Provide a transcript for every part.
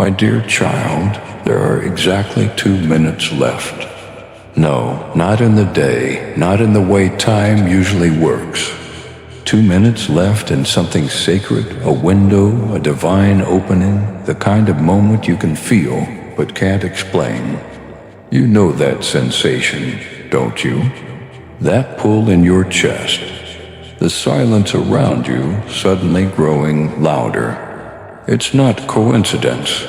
My dear child, there are exactly 2 minutes left. No, not in the day, not in the way time usually works. 2 minutes left in something sacred, a window, a divine opening, the kind of moment you can feel but can't explain. You know that sensation, don't you? That pull in your chest, the silence around you suddenly growing louder. It's not coincidence.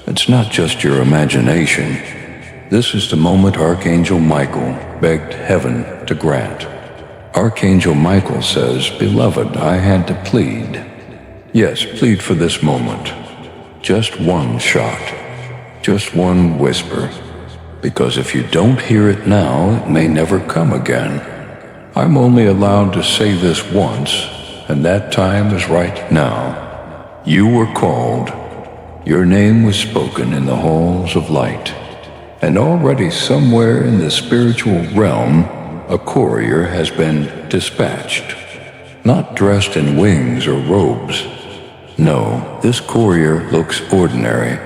It's not just your imagination. This is the moment Archangel Michael begged heaven to grant. Archangel Michael says, "Beloved, I had to plead. Yes, plead for this moment. Just one shot. Just one whisper. Because if you don't hear it now, it may never come again. I'm only allowed to say this once, and that time is right now. You were called. Your name was spoken in the halls of light. And already somewhere in the spiritual realm, a courier has been dispatched. Not dressed in wings or robes. No, this courier looks ordinary.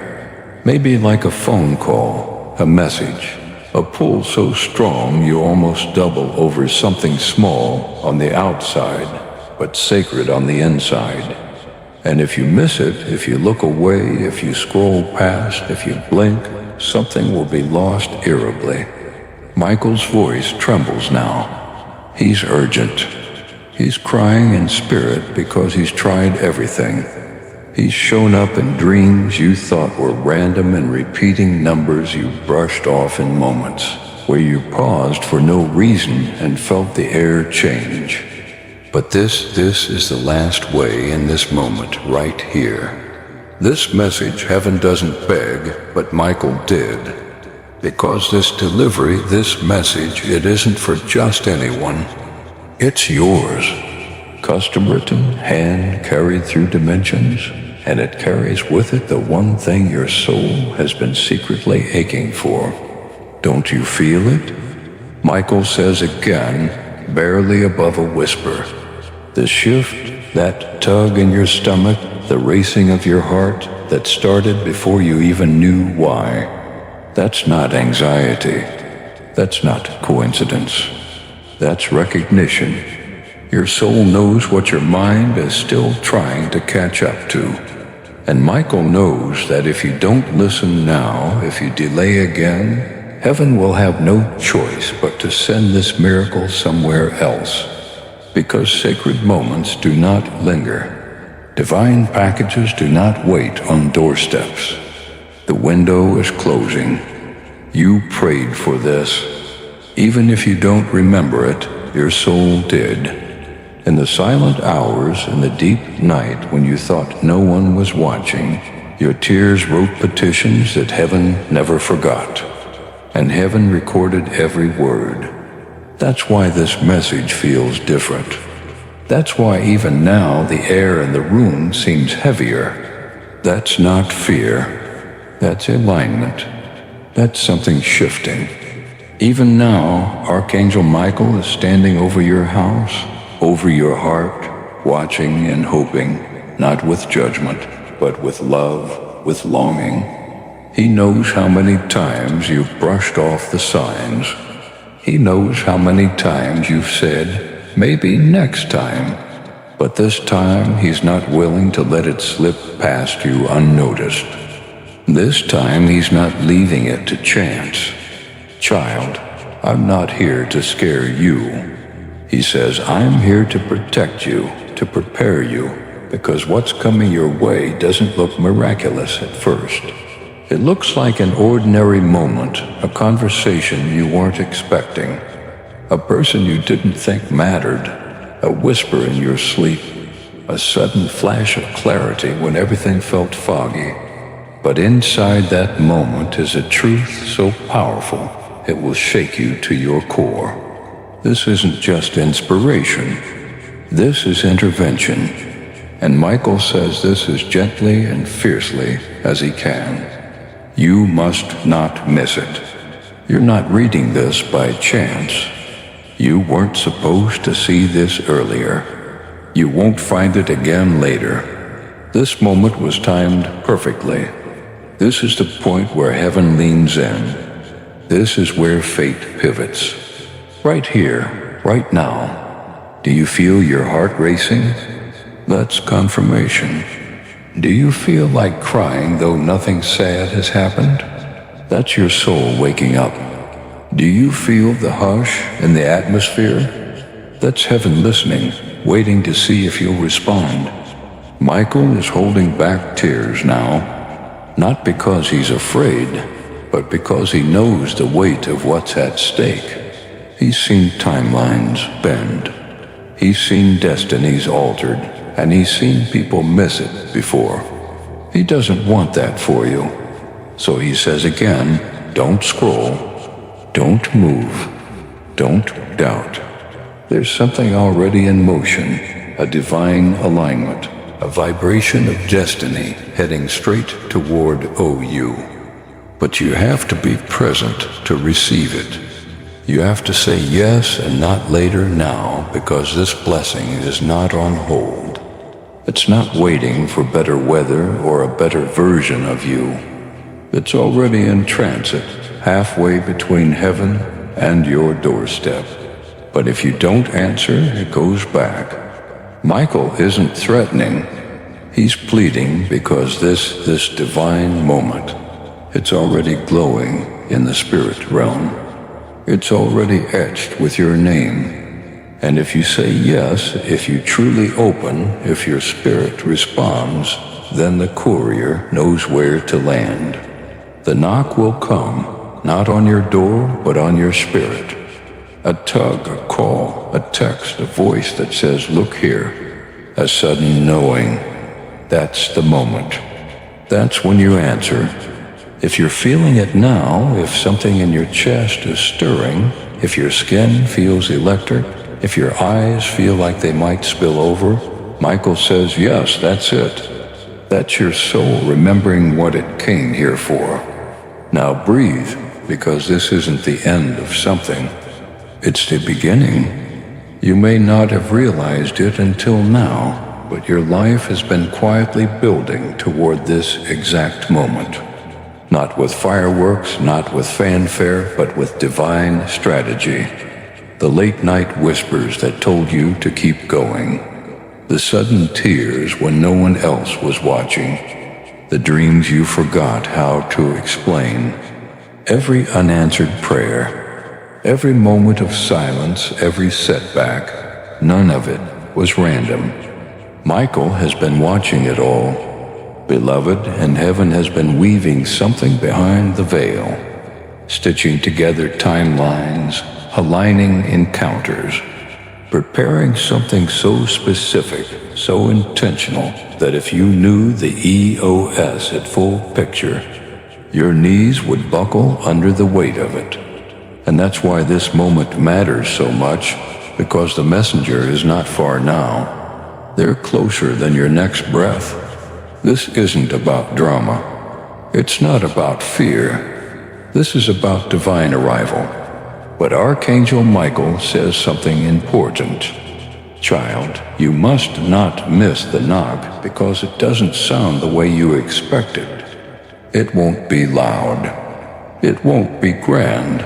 Maybe like a phone call, a message, a pull so strong you almost double over something small on the outside, but sacred on the inside. And if you miss it, if you look away, if you scroll past, if you blink, something will be lost irreparably. Michael's voice trembles now. He's urgent. He's crying in spirit because he's tried everything. He's shown up in dreams you thought were random and repeating numbers you brushed off in moments, where you paused for no reason and felt the air change. But this is the last way in this moment, right here. This message heaven doesn't beg, but Michael did. Because this delivery, this message, it isn't for just anyone. It's yours. Custom written, hand carried through dimensions, and it carries with it the one thing your soul has been secretly aching for. Don't you feel it? Michael says again, barely above a whisper. The shift, that tug in your stomach, the racing of your heart that started before you even knew why. That's not anxiety. That's not coincidence. That's recognition. Your soul knows what your mind is still trying to catch up to. And Michael knows that if you don't listen now, if you delay again, heaven will have no choice but to send this miracle somewhere else. Because sacred moments do not linger. Divine packages do not wait on doorsteps. The window is closing. You prayed for this. Even if you don't remember it, your soul did. In the silent hours, in the deep night when you thought no one was watching, your tears wrote petitions that heaven never forgot. And heaven recorded every word. That's why this message feels different. That's why even now the air in the room seems heavier. That's not fear. That's alignment. That's something shifting. Even now, Archangel Michael is standing over your house, over your heart, watching and hoping, not with judgment, but with love, with longing. He knows how many times you've brushed off the signs. He knows how many times you've said, maybe next time. But this time, he's not willing to let it slip past you unnoticed. This time, he's not leaving it to chance. Child, I'm not here to scare you. He says, I'm here to protect you, to prepare you, because what's coming your way doesn't look miraculous at first. It looks like an ordinary moment, a conversation you weren't expecting, a person you didn't think mattered, a whisper in your sleep, a sudden flash of clarity when everything felt foggy. But inside that moment is a truth so powerful, it will shake you to your core. This isn't just inspiration. This is intervention. And Michael says this as gently and fiercely as he can. You must not miss it. You're not reading this by chance. You weren't supposed to see this earlier. You won't find it again later. This moment was timed perfectly. This is the point where heaven leans in. This is where fate pivots. Right here, right now. Do you feel your heart racing? That's confirmation. Do you feel like crying though nothing sad has happened? That's your soul waking up. Do you feel the hush in the atmosphere? That's heaven listening, waiting to see if you'll respond. Michael is holding back tears now, not because he's afraid, but because he knows the weight of what's at stake. He's seen timelines bend. He's seen destinies altered, and he's seen people miss it before. He doesn't want that for you. So he says again, don't scroll, don't move, don't doubt. There's something already in motion, a divine alignment, a vibration of destiny heading straight toward OU. But you have to be present to receive it. You have to say yes and not later now, because this blessing is not on hold. It's not waiting for better weather or a better version of you. It's already in transit, halfway between heaven and your doorstep. But if you don't answer, it goes back. Michael isn't threatening. He's pleading because this divine moment, it's already glowing in the spirit realm. It's already etched with your name. And if you say yes, if you truly open, if your spirit responds, then the courier knows where to land. The knock will come, not on your door, but on your spirit. A tug, a call, a text, a voice that says, look here. A sudden knowing. That's the moment. That's when you answer. If you're feeling it now, if something in your chest is stirring, if your skin feels electric, if your eyes feel like they might spill over, Michael says, yes, that's it. That's your soul remembering what it came here for. Now breathe, because this isn't the end of something. It's the beginning. You may not have realized it until now, but your life has been quietly building toward this exact moment. Not with fireworks, not with fanfare, but with divine strategy. The late night whispers that told you to keep going. The sudden tears when no one else was watching. The dreams you forgot how to explain. Every unanswered prayer. Every moment of silence, every setback, none of it was random. Michael has been watching it all. Beloved, and heaven has been weaving something behind the veil, stitching together timelines, aligning encounters, preparing something so specific, so intentional, that if you knew the EOS at full picture, your knees would buckle under the weight of it. And that's why this moment matters so much, because the messenger is not far now. They're closer than your next breath. This isn't about drama. It's not about fear. This is about divine arrival. But Archangel Michael says something important. Child, you must not miss the knock, because it doesn't sound the way you expected. It won't be loud. It won't be grand.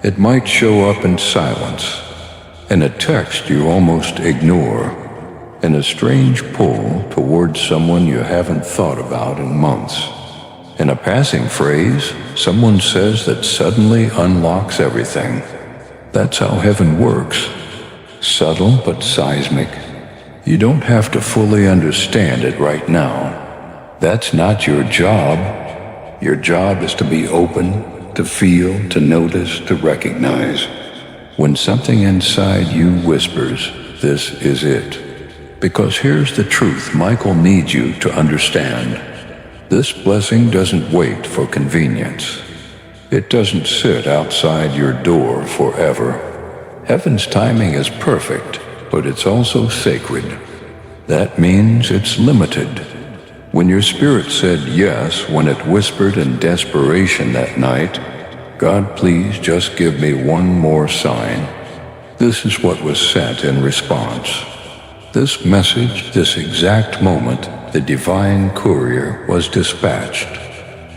It might show up in silence, in a text you almost ignore, in a strange pull towards someone you haven't thought about in months. In a passing phrase, someone says that suddenly unlocks everything. That's how heaven works. Subtle but seismic. You don't have to fully understand it right now. That's not your job. Your job is to be open, to feel, to notice, to recognize. When something inside you whispers, this is it. Because here's the truth Michael needs you to understand. This blessing doesn't wait for convenience. It doesn't sit outside your door forever. Heaven's timing is perfect, but it's also sacred. That means it's limited. When your spirit said yes, when it whispered in desperation that night, God, please just give me one more sign. This is what was sent in response. This message, this exact moment, the divine courier was dispatched.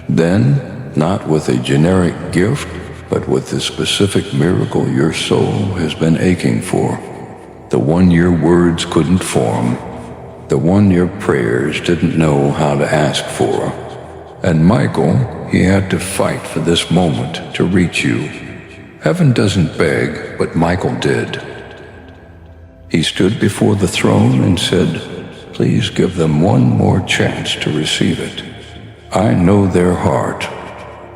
Then, not with a generic gift, but with the specific miracle your soul has been aching for, the one your words couldn't form, the one your prayers didn't know how to ask for. And Michael, he had to fight for this moment to reach you. Heaven doesn't beg, but Michael did. He stood before the throne and said, "Please give them one more chance to receive it. I know their heart.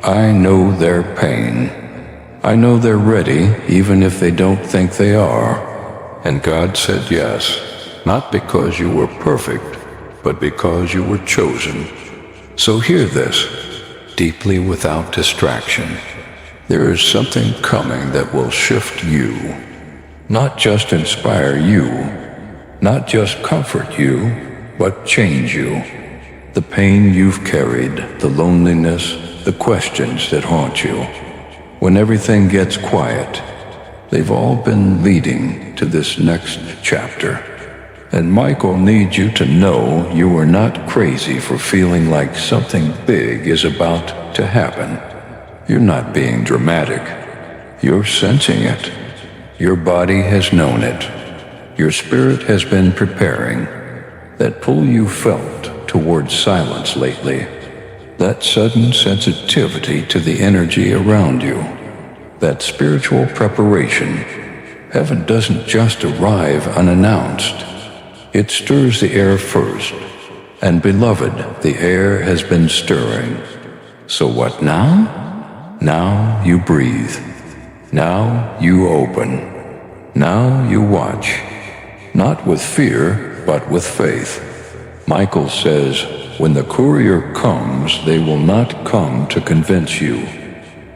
I know their pain. I know they're ready, even if they don't think they are." And God said yes, not because you were perfect, but because you were chosen. So hear this, deeply without distraction. There is something coming that will shift you, not just inspire you, not just comfort you, but change you. The pain you've carried, the loneliness, the questions that haunt you. When everything gets quiet, they've all been leading to this next chapter. And Michael needs you to know you are not crazy for feeling like something big is about to happen. You're not being dramatic. You're sensing it. Your body has known it. Your spirit has been preparing. That pull you felt towards silence lately, that sudden sensitivity to the energy around you, that spiritual preparation. Heaven doesn't just arrive unannounced. It stirs the air first. And beloved, the air has been stirring. So what now? Now you breathe. Now you open. Now you watch. Not with fear, but with faith. Michael says, when the courier comes, they will not come to convince you.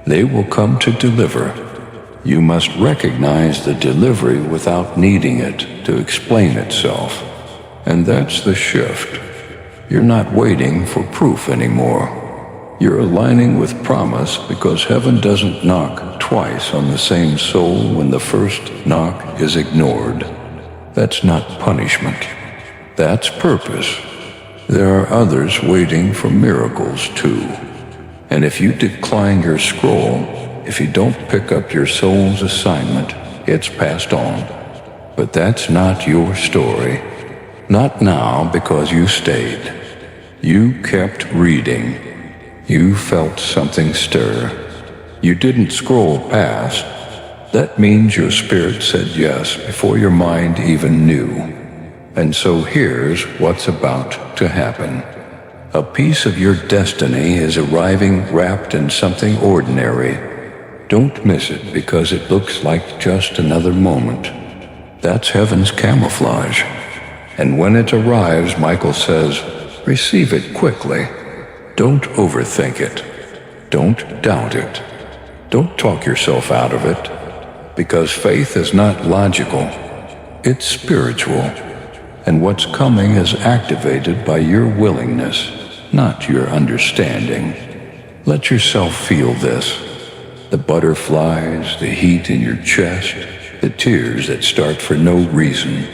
They will come to deliver. You must recognize the delivery without needing it to explain itself. And that's the shift. You're not waiting for proof anymore. You're aligning with promise because heaven doesn't knock twice on the same soul when the first knock is ignored. That's not punishment. That's purpose. There are others waiting for miracles too. And if you decline your scroll, if you don't pick up your soul's assignment, it's passed on. But that's not your story. Not now, because you stayed. You kept reading. You felt something stir. You didn't scroll past. That means your spirit said yes before your mind even knew. And so here's what's about to happen. A piece of your destiny is arriving wrapped in something ordinary. Don't miss it because it looks like just another moment. That's heaven's camouflage. And when it arrives, Michael says, receive it quickly. Don't overthink it. Don't doubt it. Don't talk yourself out of it. Because faith is not logical. It's spiritual. And what's coming is activated by your willingness, not your understanding. Let yourself feel this. The butterflies, the heat in your chest, the tears that start for no reason.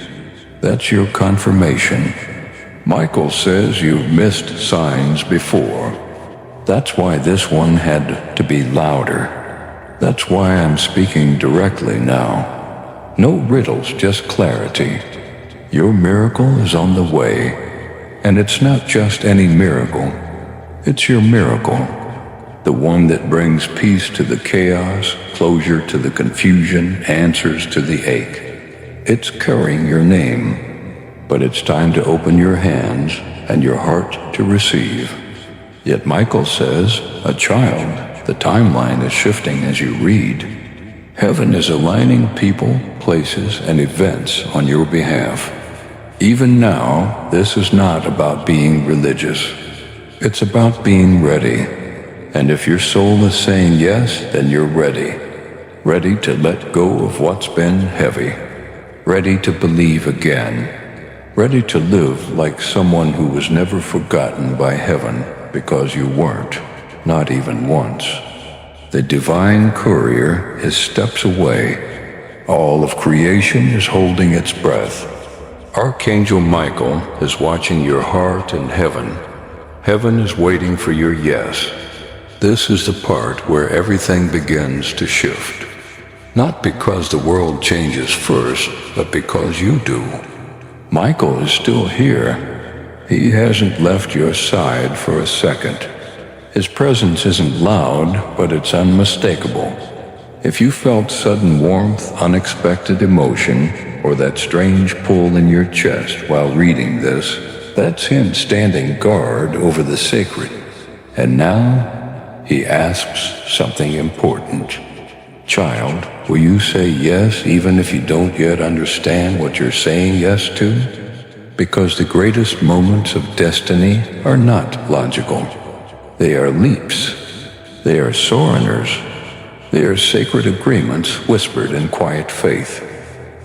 That's your confirmation. Michael says you've missed signs before. That's why this one had to be louder. That's why I'm speaking directly now. No riddles, just clarity. Your miracle is on the way, and it's not just any miracle. It's your miracle, the one that brings peace to the chaos, closure to the confusion, answers to the ache. It's carrying your name, but it's time to open your hands and your heart to receive. Yet Michael says, a child, the timeline is shifting as you read. Heaven is aligning people, places, and events on your behalf. Even now, this is not about being religious. It's about being ready. And if your soul is saying yes, then you're ready. Ready to let go of what's been heavy. Ready to believe again. Ready to live like someone who was never forgotten by heaven because you weren't, not even once. The divine courier is steps away. All of creation is holding its breath. Archangel Michael is watching your heart in heaven. Heaven is waiting for your yes. This is the part where everything begins to shift. Not because the world changes first, but because you do. Michael is still here. He hasn't left your side for a second. His presence isn't loud, but it's unmistakable. If you felt sudden warmth, unexpected emotion, or that strange pull in your chest while reading this, that's him standing guard over the sacred. And now, he asks something important. Child, will you say yes even if you don't yet understand what you're saying yes to? Because the greatest moments of destiny are not logical. They are leaps. They are sojourners. They are sacred agreements whispered in quiet faith.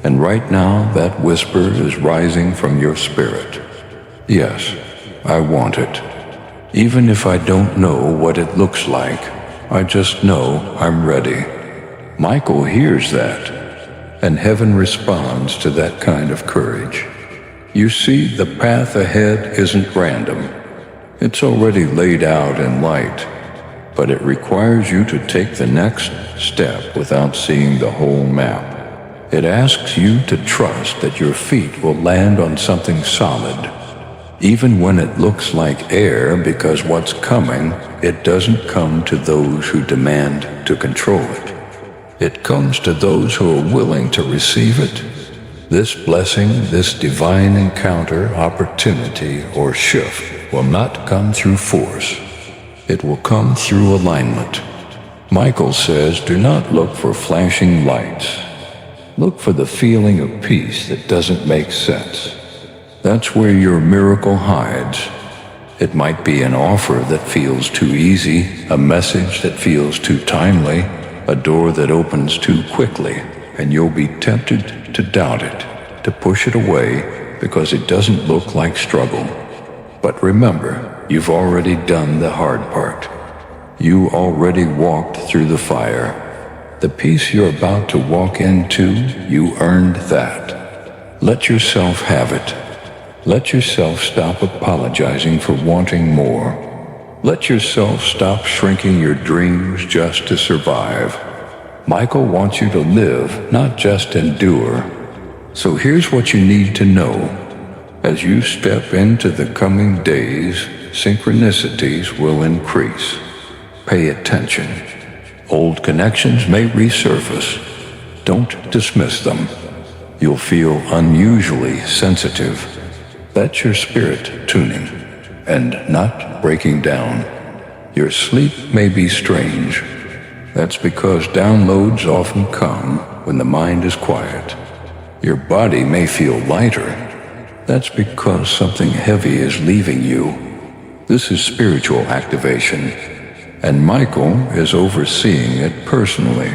And right now, that whisper is rising from your spirit. Yes, I want it. Even if I don't know what it looks like, I just know I'm ready. Michael hears that, and heaven responds to that kind of courage. You see, the path ahead isn't random. It's already laid out in light, but it requires you to take the next step without seeing the whole map. It asks you to trust that your feet will land on something solid, even when it looks like air, because what's coming, it doesn't come to those who demand to control it. It comes to those who are willing to receive it. This blessing, this divine encounter, opportunity, or shift will not come through force. It will come through alignment. Michael says, do not look for flashing lights. Look for the feeling of peace that doesn't make sense. That's where your miracle hides. It might be an offer that feels too easy, a message that feels too timely, a door that opens too quickly, and you'll be tempted to doubt it, to push it away because it doesn't look like struggle. But remember, you've already done the hard part. You already walked through the fire. The peace you're about to walk into, you earned that. Let yourself have it. Let yourself stop apologizing for wanting more. Let yourself stop shrinking your dreams just to survive. Michael wants you to live, not just endure. So here's what you need to know. As you step into the coming days, synchronicities will increase. Pay attention. Old connections may resurface. Don't dismiss them. You'll feel unusually sensitive. That's your spirit tuning and not breaking down. Your sleep may be strange. That's because downloads often come when the mind is quiet. Your body may feel lighter. That's because something heavy is leaving you. This is spiritual activation, and Michael is overseeing it personally.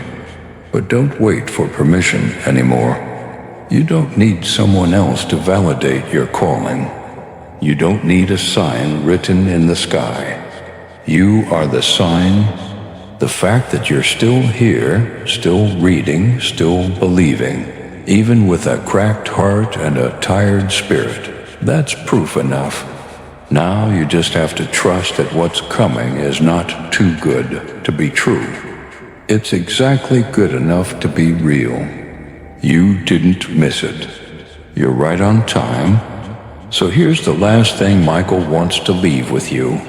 But don't wait for permission anymore. You don't need someone else to validate your calling. You don't need a sign written in the sky. You are the sign. The fact that you're still here, still reading, still believing, even with a cracked heart and a tired spirit, that's proof enough. Now you just have to trust that what's coming is not too good to be true. It's exactly good enough to be real. You didn't miss it. You're right on time. So here's the last thing Michael wants to leave with you.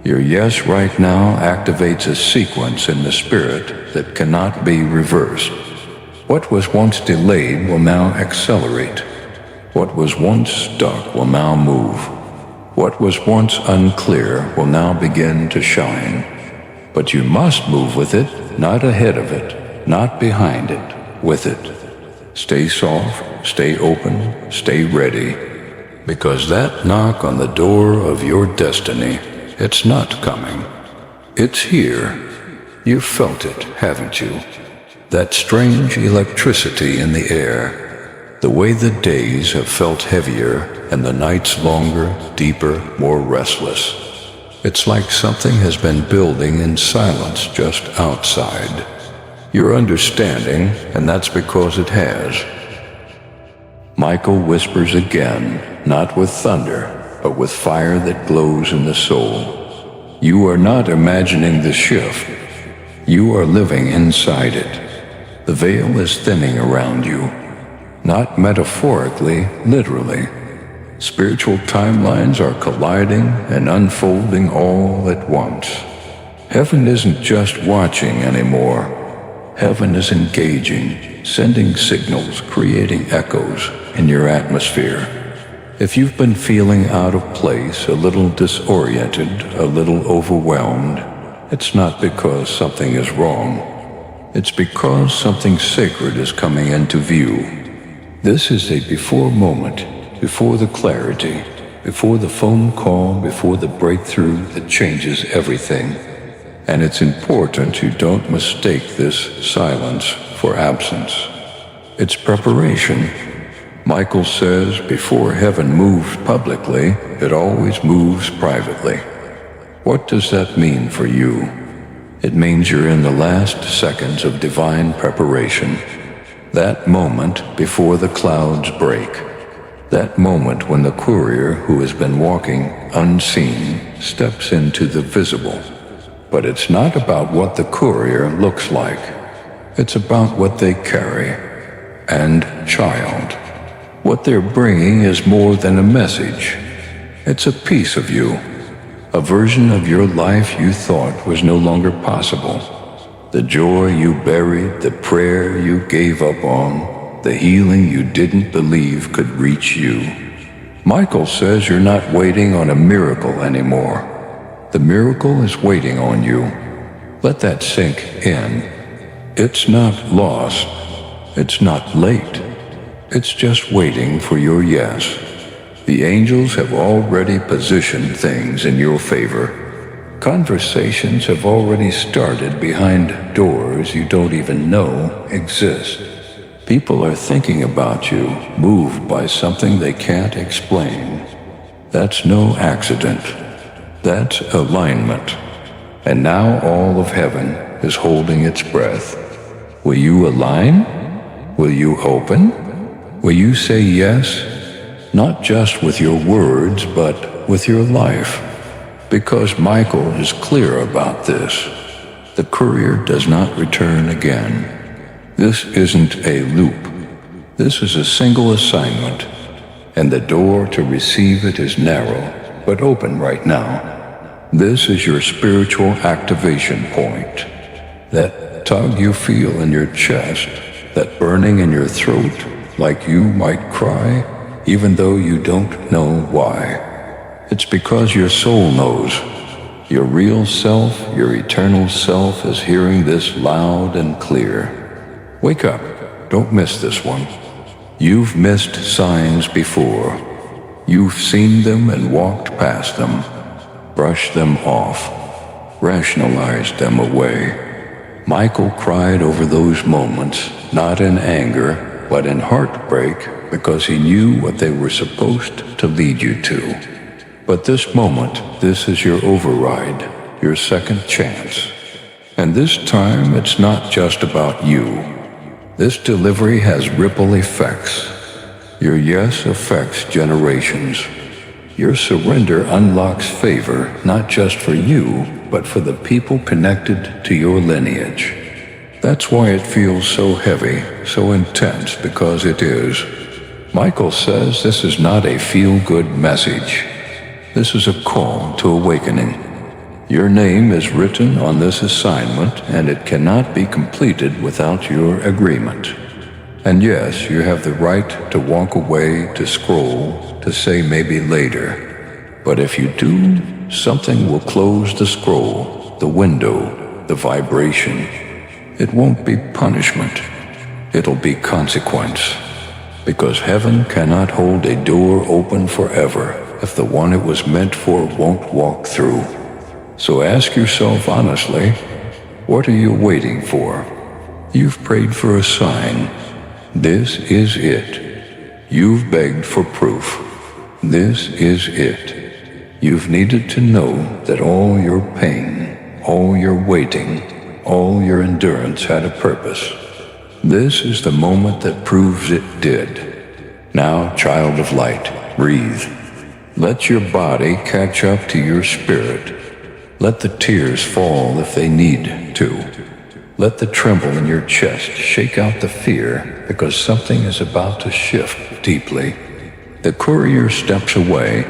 Your yes right now activates a sequence in the spirit that cannot be reversed. What was once delayed will now accelerate. What was once stuck will now move. What was once unclear will now begin to shine. But you must move with it, not ahead of it, not behind it, with it. Stay soft, stay open, stay ready. Because that knock on the door of your destiny, it's not coming. It's here. You've felt it, haven't you? That strange electricity in the air. The way the days have felt heavier and the nights longer, deeper, more restless. It's like something has been building in silence just outside. You're understanding, and that's because it has. Michael whispers again, not with thunder, but with fire that glows in the soul. You are not imagining the shift. You are living inside it. The veil is thinning around you, not metaphorically, literally. Spiritual timelines are colliding and unfolding all at once. Heaven isn't just watching anymore. Heaven is engaging, sending signals, creating echoes in your atmosphere. If you've been feeling out of place, a little disoriented, a little overwhelmed, it's not because something is wrong. It's because something sacred is coming into view. This is a before moment, before the clarity, before the phone call, before the breakthrough that changes everything. And it's important you don't mistake this silence for absence. It's preparation. Michael says before heaven moves publicly, it always moves privately. What does that mean for you? It means you're in the last seconds of divine preparation. That moment before the clouds break. That moment when the courier who has been walking unseen steps into the visible. But it's not about what the courier looks like. It's about what they carry. And child, what they're bringing is more than a message. It's a piece of you, a version of your life you thought was no longer possible. The joy you buried, the prayer you gave up on, the healing you didn't believe could reach you. Michael says you're not waiting on a miracle anymore. The miracle is waiting on you. Let that sink in. It's not lost. It's not late. It's just waiting for your yes. The angels have already positioned things in your favor. Conversations have already started behind doors you don't even know exist. People are thinking about you, moved by something they can't explain. That's no accident. That's alignment. And now all of heaven is holding its breath. Will you align? Will you open? Will you say yes, not just with your words, but with your life? Because Michael is clear about this. The courier does not return again. This isn't a loop. This is a single assignment, and the door to receive it is narrow, but open right now. This is your spiritual activation point. That tug you feel in your chest, that burning in your throat, like you might cry, even though you don't know why. It's because your soul knows. Your real self, your eternal self, is hearing this loud and clear. Wake up. Don't miss this one. You've missed signs before. You've seen them and walked past them, brushed them off, rationalized them away. Michael cried over those moments, not in anger, but in heartbreak, because he knew what they were supposed to lead you to. But this moment, this is your override, your second chance. And this time, it's not just about you. This delivery has ripple effects. Your yes affects generations. Your surrender unlocks favor, not just for you, but for the people connected to your lineage. That's why it feels so heavy, so intense, because it is. Michael says this is not a feel-good message. This is a call to awakening. Your name is written on this assignment, and it cannot be completed without your agreement. And yes, you have the right to walk away, to scroll, to say maybe later. But if you do, something will close the scroll, the window, the vibration. It won't be punishment. It'll be consequence. Because heaven cannot hold a door open forever if the one it was meant for won't walk through. So ask yourself honestly, what are you waiting for? You've prayed for a sign. This is it. You've begged for proof. This is it. You've needed to know that all your pain, all your waiting, all your endurance had a purpose. This is the moment that proves it did. Now, child of light, breathe. Let your body catch up to your spirit. Let the tears fall if they need to. Let the tremble in your chest shake out the fear, because something is about to shift deeply. The courier steps away,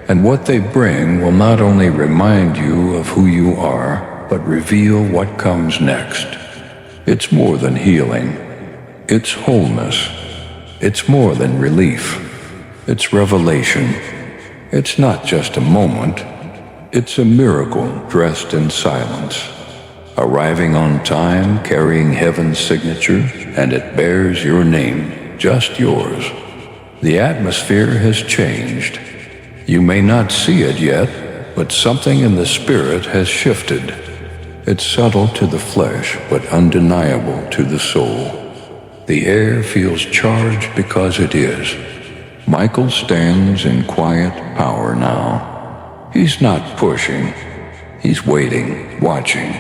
and what they bring will not only remind you of who you are, but reveal what comes next. It's more than healing. It's wholeness. It's more than relief. It's revelation. It's not just a moment. It's a miracle dressed in silence, arriving on time, carrying heaven's signature, and it bears your name, just yours. The atmosphere has changed. You may not see it yet, but something in the spirit has shifted. It's subtle to the flesh, but undeniable to the soul. The air feels charged because it is. Michael stands in quiet power now. He's not pushing. He's waiting, watching.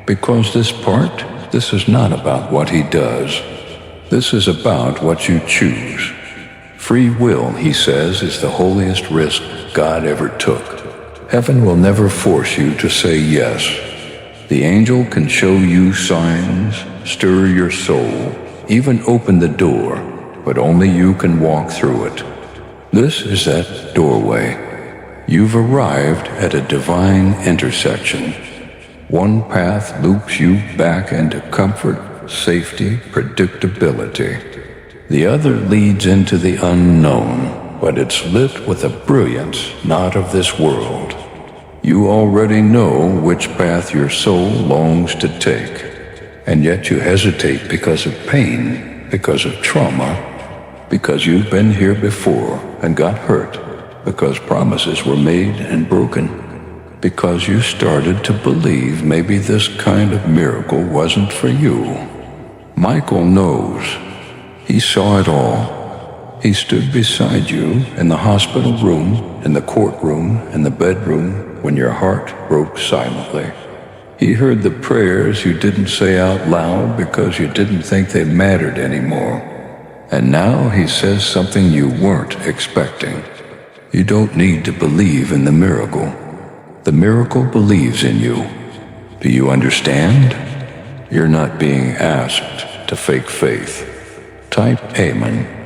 Because this is not about what he does. This is about what you choose. Free will, he says, is the holiest risk God ever took. Heaven will never force you to say yes. The angel can show you signs, stir your soul, even open the door, but only you can walk through it. This is that doorway. You've arrived at a divine intersection. One path loops you back into comfort, safety, predictability. The other leads into the unknown, but it's lit with a brilliance not of this world. You already know which path your soul longs to take, and yet you hesitate because of pain, because of trauma, because you've been here before and got hurt, because promises were made and broken, because you started to believe maybe this kind of miracle wasn't for you. Michael knows. He saw it all. He stood beside you in the hospital room, in the courtroom, in the bedroom, when your heart broke silently. He heard the prayers you didn't say out loud because you didn't think they mattered anymore. And now he says something you weren't expecting. You don't need to believe in the miracle. The miracle believes in you. Do you understand? You're not being asked to fake faith. Type Amen